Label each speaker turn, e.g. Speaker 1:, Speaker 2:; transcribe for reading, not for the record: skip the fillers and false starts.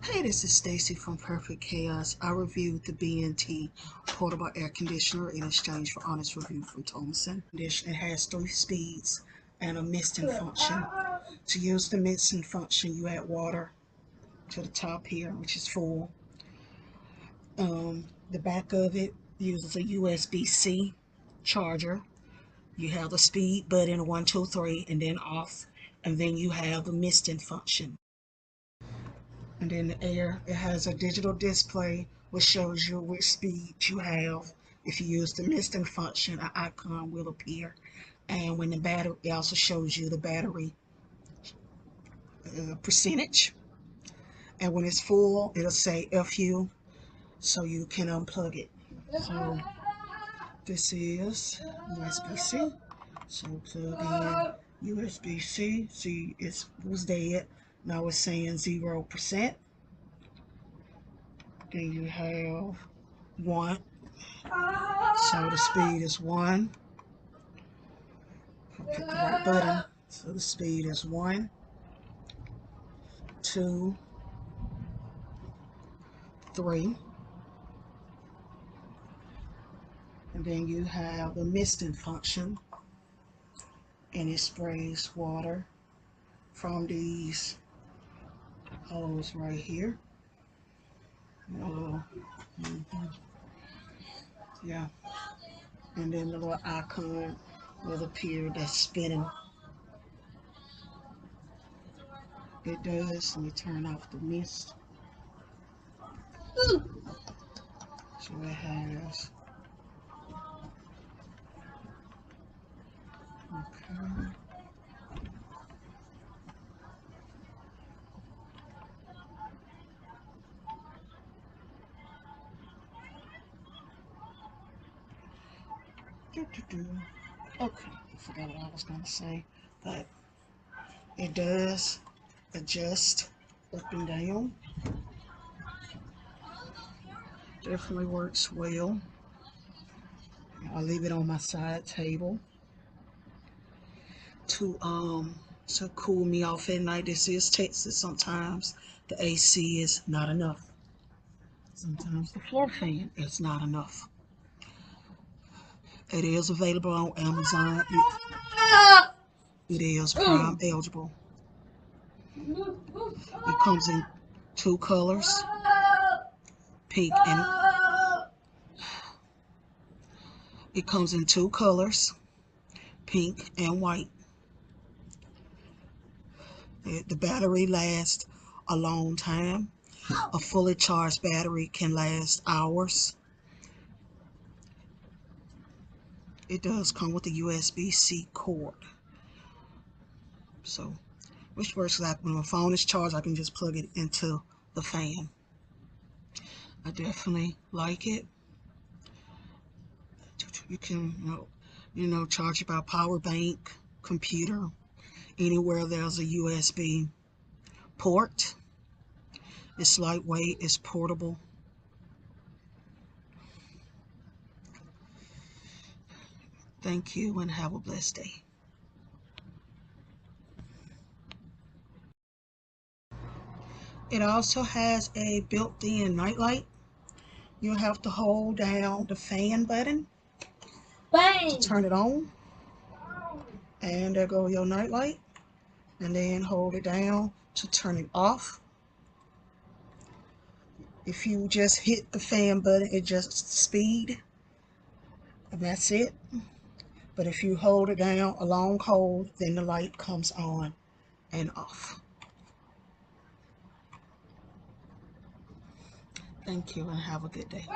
Speaker 1: Hey, this is Stacie from Perfect Chaos. I reviewed the BNT Portable Air Conditioner in exchange for honest review from Tomoson. It has 3 speeds and a misting function. To use the misting function, you add water to the top here, which is full. The back of it uses a USB-C charger. You have the speed button 1, 2, 3, and then off, and then you have the misting function. And then the air, it has a digital display which shows you which speed you have. If you use the misting function, an icon will appear. And when the battery, it also shows you the battery percentage. And when it's full, it'll say FU, so you can unplug it. So this is USB-C. So plug in USB-C. See, it was dead. Now it's saying 0%. Then you have 1. So the speed is 1. I'll pick the right button. So the speed is 1, 2, 3. And then you have the misting function. And it sprays water from these holes right here. Yeah. And then the little icon will appear that's spinning. It does. Let me turn off the mist. So it has. Okay. Okay, I forgot what I was going to say, but it does adjust up and down. Definitely works well. I'll leave it on my side table to cool me off at night. This is Texas. Sometimes the AC is not enough. Sometimes the floor fan is not enough. It is available on Amazon. It is Prime eligible. It comes in 2 colors, pink and it comes in 2 colors, pink and white. The battery lasts a long time. A fully charged battery can last hours. It does come with a USB-C cord. So, which works like when my phone is charged, I can just plug it into the fan. I definitely like it. You can, charge it by power bank, computer, anywhere there's a USB port. It's lightweight, it's portable. Thank you and have a blessed day. It also has a built-in nightlight. You'll have to hold down the fan button to turn it on. And there goes your nightlight. And then hold it down to turn it off. If you just hit the fan button, it adjusts speed. And that's it. But if you hold it down, a long hold, then the light comes on and off. Thank you and have a good day.